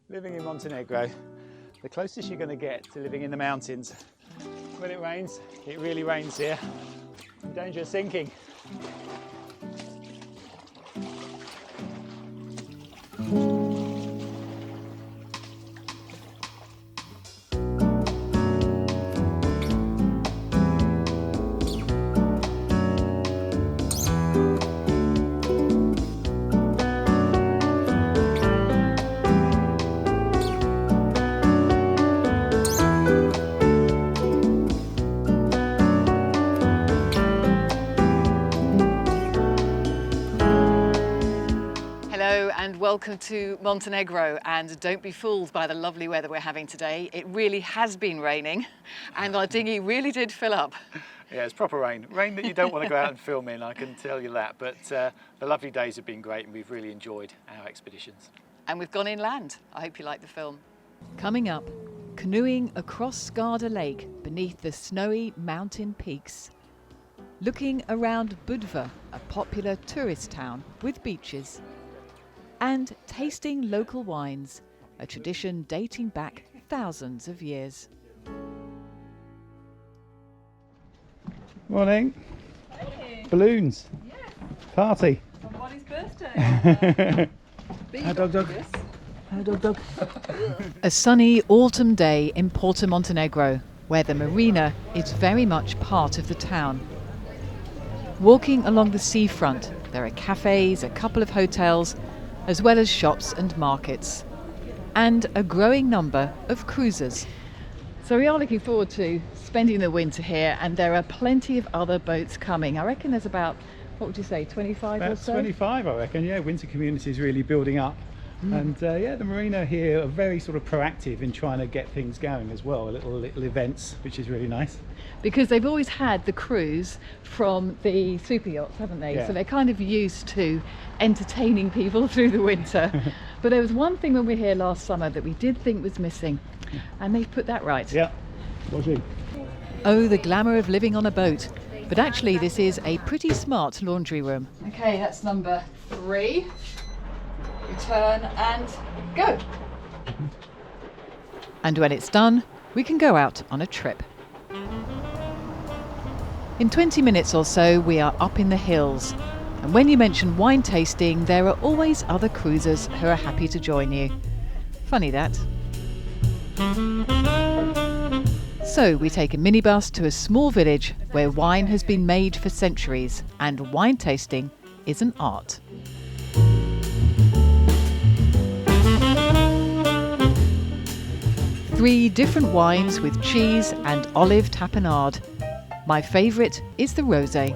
Living in Montenegro, the closest you're going to get to living in the mountains. When it rains, it really rains here. In danger of sinking. Hello and welcome to Montenegro, and don't be fooled by the lovely weather we're having today. It really has been raining and our dinghy really did fill up. Yeah, it's proper rain. Rain that you don't want to go out and film in, I can tell you that. But the lovely days have been great and we've really enjoyed our expeditions. And we've gone inland. I hope you like the film. Coming up, canoeing across Skarda Lake beneath the snowy mountain peaks. Looking around Budva, a popular tourist town with beaches. And tasting local wines, a tradition dating back thousands of years. Morning. Hey. Balloons. Yeah. Party. Somebody's birthday. Hi, dog. Hi, dog. A sunny autumn day in Porto Montenegro, where the marina is very much part of the town. Walking along the seafront, there are cafes, a couple of hotels, as well as shops and markets, and a growing number of cruisers. So we are looking forward to spending the winter here, and there are plenty of other boats coming. I reckon there's about, what would you say, 25 or About so? 25, I reckon. Yeah, winter community is really building up. And yeah, the marina here are very sort of proactive in trying to get things going as well, little events, which is really nice. Because they've always had the crews from the super yachts, haven't they? Yeah. So they're kind of used to entertaining people through the winter. But there was one thing when we were here last summer that we did think was missing, and they've put that right. Yeah, what's it? Oh, the glamour of living on a boat. But actually this is a pretty smart laundry room. Okay, that's number 3. Return and go. And when it's done, we can go out on a trip. In 20 minutes or so, we are up in the hills. And when you mention wine tasting, there are always other cruisers who are happy to join you. Funny that. So we take a minibus to a small village where wine has been made for centuries, and wine tasting is an art. Three different wines with cheese and olive tapenade. My favourite is the rosé.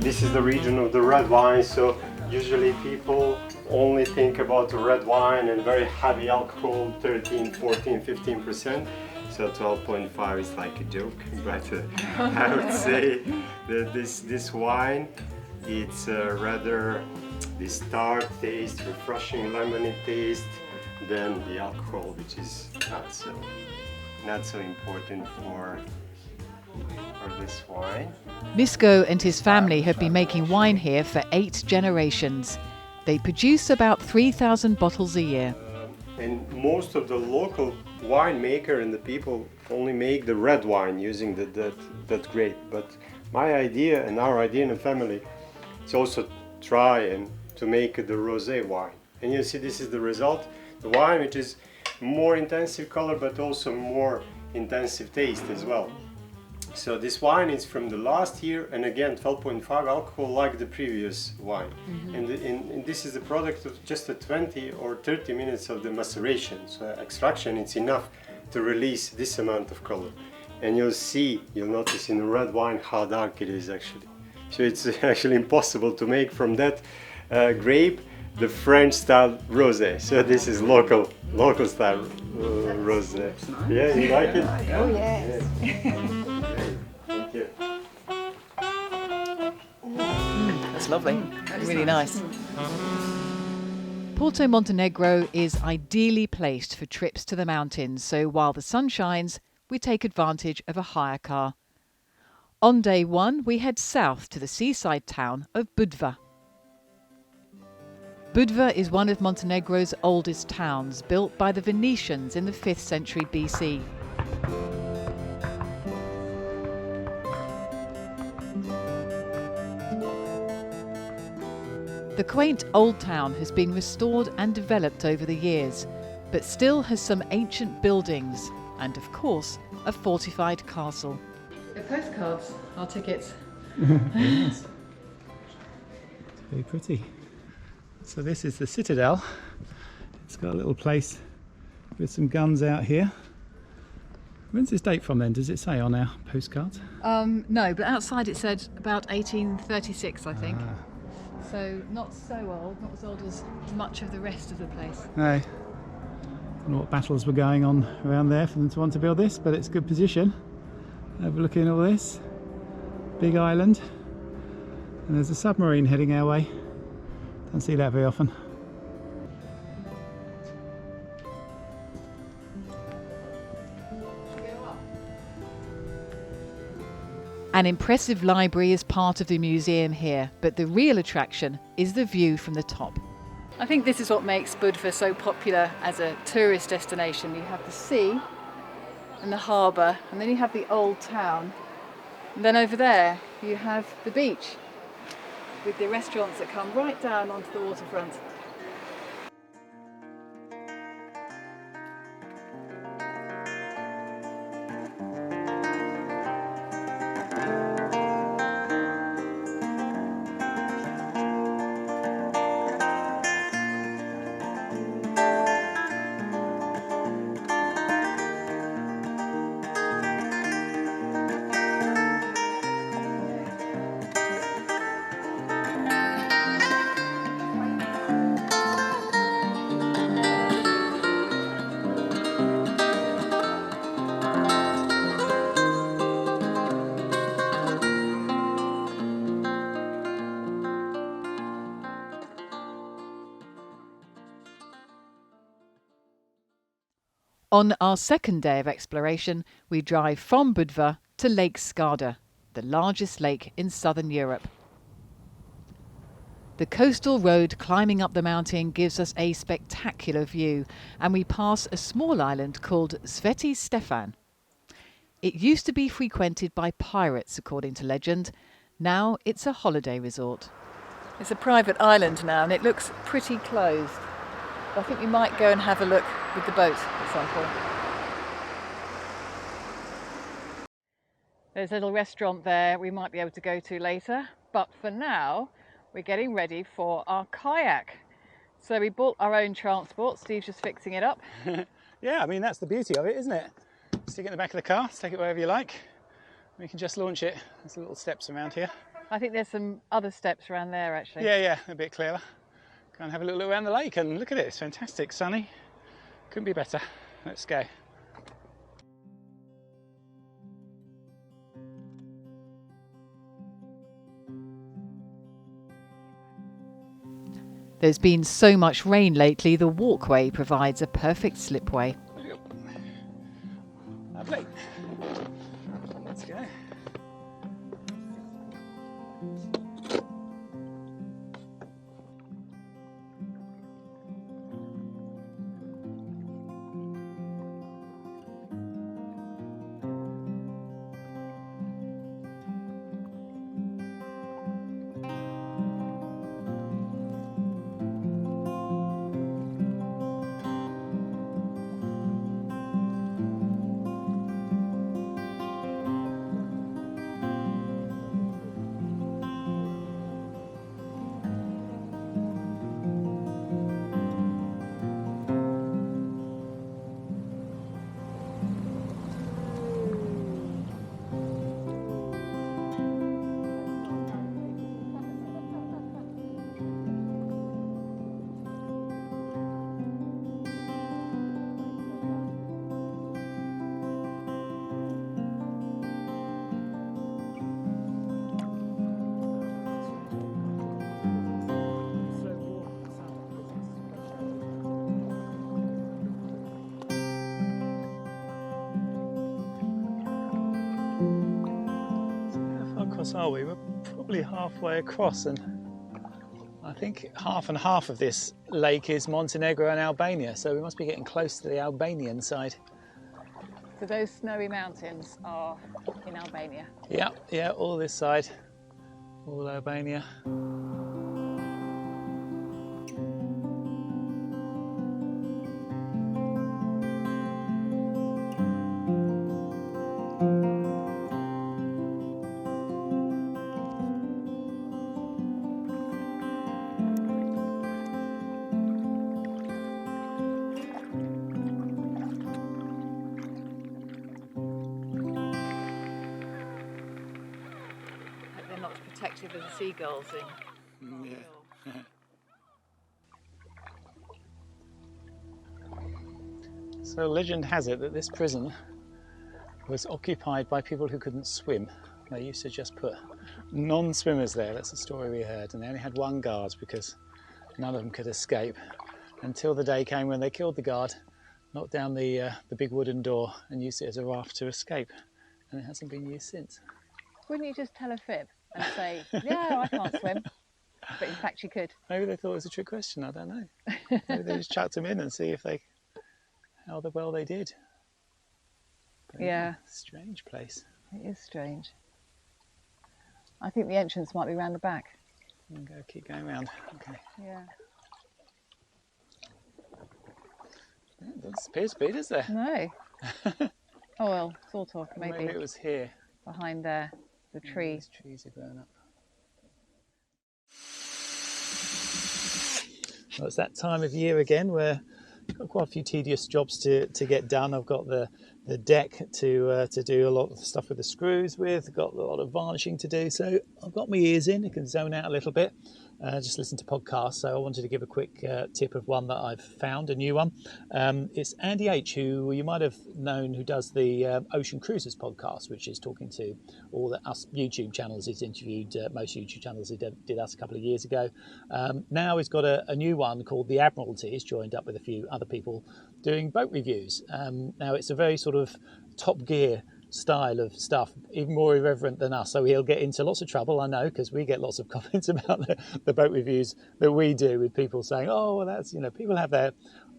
This is the region of the red wine, so usually people only think about the red wine and very heavy alcohol, 13, 14, 15%. So 12.5 is like a joke, but I would say that this wine, it's rather this tart taste, refreshing lemony taste, than the alcohol, which is not so important for this wine. Misko and his family have been making wine here for 8 generations. They produce about 3,000 bottles a year. And most of the local winemaker and the people only make the red wine using that grape. But my idea and our idea in the family is also try and to make the rosé wine. And you see, this is the result. The wine which is more intensive color but also more intensive taste as well. So this wine is from the last year, and again 12.5 alcohol like the previous wine. And this is the product of just a 20 or 30 minutes of the maceration. So extraction, it's enough to release this amount of color. And you'll notice in the red wine how dark it is actually. So it's actually impossible to make from that grape the French style rosé. So this is local style rosé. Nice. Yeah, you like it? Oh yes. Thank you. That's lovely. Really nice. Porto Montenegro is ideally placed for trips to the mountains, so while the sun shines, we take advantage of a hire car. On day one, we head south to the seaside town of Budva. Budva is one of Montenegro's oldest towns, built by the Venetians in the 5th century BC. The quaint old town has been restored and developed over the years, but still has some ancient buildings and, of course, a fortified castle. The postcards are tickets. Yes. It's very pretty. So this is the citadel. It's got a little place with some guns out here. When's this date from then? Does it say on our postcards? No, but outside it said about 1836, I think. Ah. So not so old, not as old as much of the rest of the place. No. Don't know what battles were going on around there for them to want to build this, but it's a good position. Overlooking all this. Big island. And there's a submarine heading our way. Don't see that very often. An impressive library is part of the museum here, but the real attraction is the view from the top. I think this is what makes Budva so popular as a tourist destination. You have the sea and the harbour, and then you have the old town. And then over there you have the beach with the restaurants that come right down onto the waterfront. On our second day of exploration, we drive from Budva to Lake Skarda, the largest lake in southern Europe. The coastal road climbing up the mountain gives us a spectacular view, and we pass a small island called Sveti Stefan. It used to be frequented by pirates, according to legend. Now it's a holiday resort. It's a private island now, and it looks pretty closed. I think we might go and have a look with the boat at some point. There's a little restaurant there we might be able to go to later, but for now we're getting ready for our kayak. So we bought our own transport. Steve's just fixing it up. Yeah, I mean that's the beauty of it, isn't it? Stick it in the back of the car, take it wherever you like. We can just launch it. There's little steps around here. I think there's some other steps around there actually. Yeah, a bit clearer. Go and have a little look around the lake and look at it, it's fantastic, sunny. Couldn't be better. Let's go. There's been so much rain lately, the walkway provides a perfect slipway. Lovely. Let's go. across, are we? We're probably halfway across, and I think half and half of this lake is Montenegro and Albania, so we must be getting close to the Albanian side. So those snowy mountains are in Albania. Yeah, all this side, all Albania. They're not as protective as the seagulls in. Yeah. So legend has it that this prison was occupied by people who couldn't swim. They used to just put non-swimmers there, that's the story we heard, and they only had one guard because none of them could escape until the day came when they killed the guard, knocked down the big wooden door and used it as a raft to escape, and it hasn't been used since. Wouldn't you just tell a fib and say, yeah, I can't swim, but in fact you could? Maybe they thought it was a trick question, I don't know. Maybe they just chucked them in and see how well they did. But Yeah. Strange place. It is strange. I think the entrance might be round the back. I'm going to keep going round. Okay. Yeah. It doesn't appear to be, does there? No. Oh well, sort of, maybe. Maybe it was here. Behind there, the tree. These trees are grown up. Well, it's that time of year again where I've got quite a few tedious jobs to get done. I've got the deck to do a lot of stuff with the screws with. I've got a lot of varnishing to do, so I've got my ears in. I can zone out a little bit, just listen to podcasts. So I wanted to give a quick tip of one that I've found, a new one. It's Andy H, who you might have known, who does the Ocean Cruises podcast, which is talking to all the us YouTube channels. He's interviewed most YouTube channels. He did us a couple of years ago. Now he's got a new one called The Admiralty. He's joined up with a few other people doing boat reviews. Now it's a very sort of Top Gear style of stuff, even more irreverent than us, so he'll get into lots of trouble, I know, because we get lots of comments about the boat reviews that we do, with people saying, oh well, that's, people have their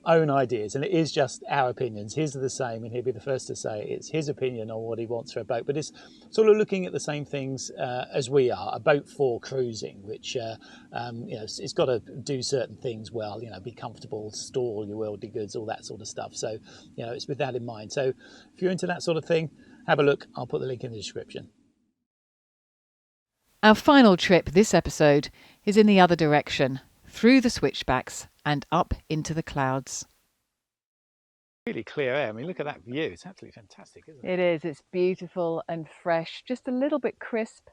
own ideas, and it is just our opinions. His are the same, and he'll be the first to say it's his opinion on what he wants for a boat, but it's sort of looking at the same things as we are. A boat for cruising, which it's got to do certain things well, be comfortable, store all your worldly goods, all that sort of stuff. So it's with that in mind. So if you're into that sort of thing, have a look. I'll put the link in the description. Our final trip this episode is in the other direction, through the switchbacks and up into the clouds. Really clear air. I mean, look at that view. It's absolutely fantastic, isn't it? It is. It's beautiful and fresh, just a little bit crisp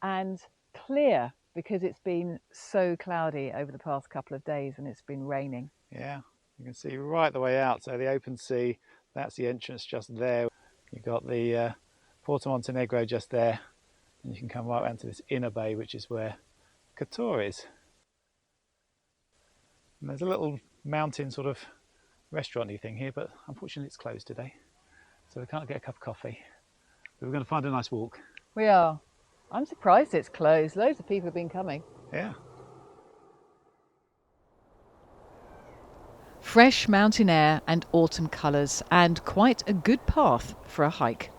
and clear because it's been so cloudy over the past couple of days and it's been raining. Yeah, you can see right the way out. So the open sea, that's the entrance just there. You've got the Porto Montenegro just there, and you can come right around to this inner bay, which is where Kotor is. And there's a little mountain sort of restaurant-y thing here, but unfortunately it's closed today, so we can't get a cup of coffee. But we're going to find a nice walk. We are. I'm surprised it's closed. Loads of people have been coming. Yeah. Fresh mountain air and autumn colours, and quite a good path for a hike.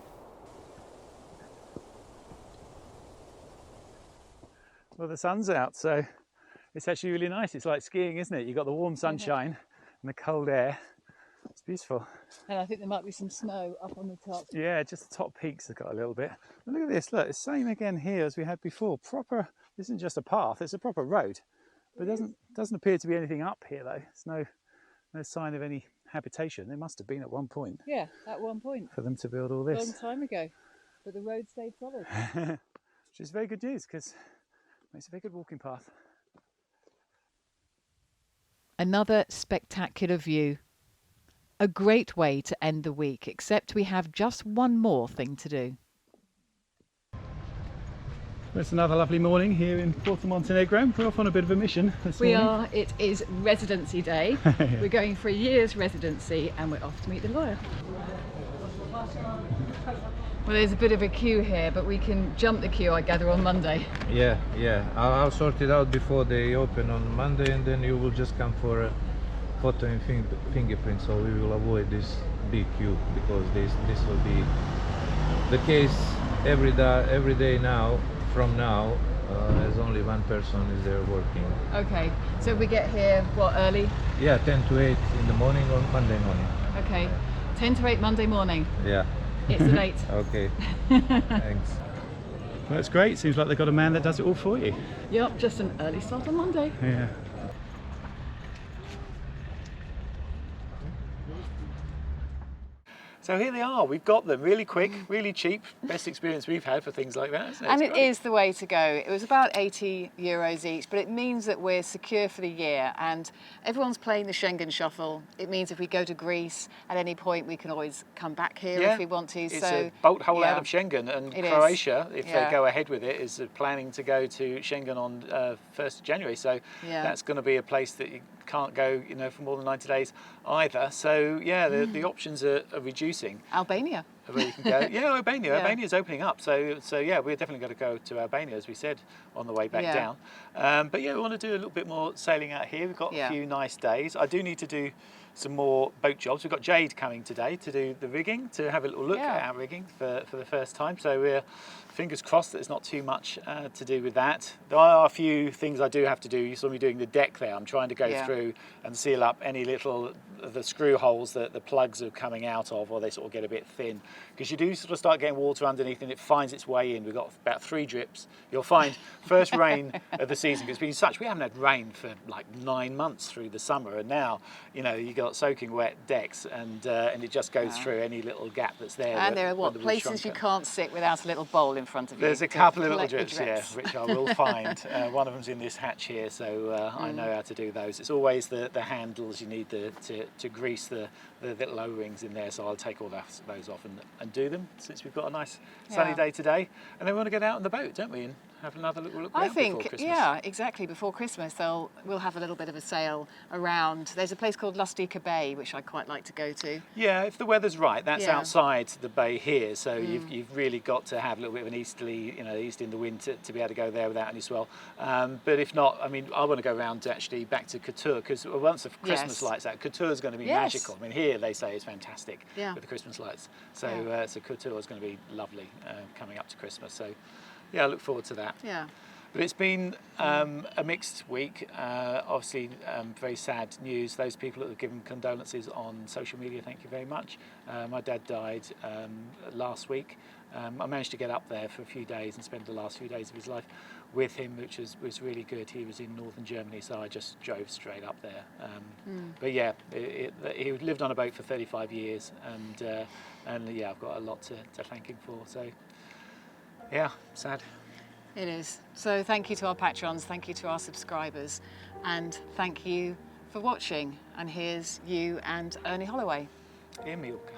Well, the sun's out, so it's actually really nice. It's like skiing, isn't it? You've got the warm sunshine and the cold air. It's beautiful. And I think there might be some snow up on the top. Yeah, just the top peaks have got a little bit. And look at this, look, it's the same again here as we had before. Proper, this isn't just a path, it's a proper road. But it doesn't appear to be anything up here though. There's no sign of any habitation. There must have been at one point. Yeah, at one point. For them to build all A this. long time ago. But the road stayed solid. Which is very good news because it makes a very good walking path. Another spectacular view. A great way to end the week, except we have just one more thing to do. It's another lovely morning here in Porto Montenegro. We're off on a bit of a mission this morning. We are. It is residency day. We're going for a year's residency and we're off to meet the lawyer. Well, there's a bit of a queue here, but we can jump the queue, I gather, on Monday. Yeah. I'll sort it out before they open on Monday, and then you will just come for a photo and fingerprint. So we will avoid this big queue, because this will be the case every day now. From now, as only one person is there working. Okay, so we get here, what, early? Yeah, 10 to 8 in the morning on Monday morning. Okay, 10 to 8 Monday morning. Yeah. It's late. Okay. Thanks. Well, that's great. Seems like they've got a man that does it all for you. Yep, just an early start on Monday. Yeah. So here they are, we've got them really quick, really cheap, best experience we've had for things like that, isn't it? And It's it great. is the way to go. It was about €80 each, but it means that we're secure for the year, and everyone's playing the Schengen shuffle. It means if we go to Greece at any point, we can always come back here if we want to. It's so a boat hole yeah, out of Schengen, and it is. Croatia, if Yeah. they go ahead with it, is planning to go to Schengen on 1st of January. So Yeah. that's going to be a place that you can't go, for more than 90 days either. So yeah, the options are reducing. Albania. Where you can go. Yeah, Albania. Yeah. Albania's opening up. So yeah, we're definitely going to go to Albania, as we said, on the way back Yeah. down. But yeah, we want to do a little bit more sailing out here. We've got Yeah. a few nice days. I do need to do some more boat jobs. We've got Jade coming today to do the rigging, to have a little look Yeah. at our rigging for the first time. So we're fingers crossed that there's not too much to do with that. There are a few things I do have to do. You saw me doing the deck there. I'm trying to go Yeah. through and seal up any little the screw holes that the plugs are coming out of, or they sort of get a bit thin, because you do sort of start getting water underneath and it finds its way in. We've got about 3 drips. You'll find first rain of the season, 'cause it's been such, we haven't had rain for like 9 months through the summer, and now you got soaking wet decks, and it just goes through any little gap that's there. And there are when the wood's places you shrunken. can't sit without a little bowl in front of you. There's a to couple of little collect the drips, which I will find. One of them's in this hatch here, so I know how to do those. It's always the handles you need to grease the little O-rings in there, so I'll take all those off and do them, since we've got a nice sunny Yeah. day today. And then we want to get out on the boat, don't we, and have another little look I around before think, Christmas. yeah, exactly. Before Christmas, we'll have a little bit of a sail around. There's a place called Lustica Bay, which I'd quite like to go to. Yeah, if the weather's right, that's Yeah. outside the bay here, so you've really got to have a little bit of an easterly, east in the wind to be able to go there without any swell. But if not, I mean, I want to go around actually back to Couture, because once the Christmas Yes. lights out, Couture is going to be Yes. magical. I mean, here they say it's fantastic Yeah. with the Christmas lights. So, Yeah. so Couture is going to be lovely coming up to Christmas. So, yeah, I look forward to that. Yeah. But it's been a mixed week. Obviously, very sad news. Those people that have given condolences on social media, thank you very much. My dad died last week. I managed to get up there for a few days and spend the last few days of his life with him, which was really good. He was in northern Germany, so I just drove straight up there. But yeah, he lived on a boat for 35 years, and yeah, I've got a lot to thank him for. So yeah, sad. It is. So thank you to our patrons, thank you to our subscribers, and thank you for watching. And here's you and Ernie Holloway. Emilka.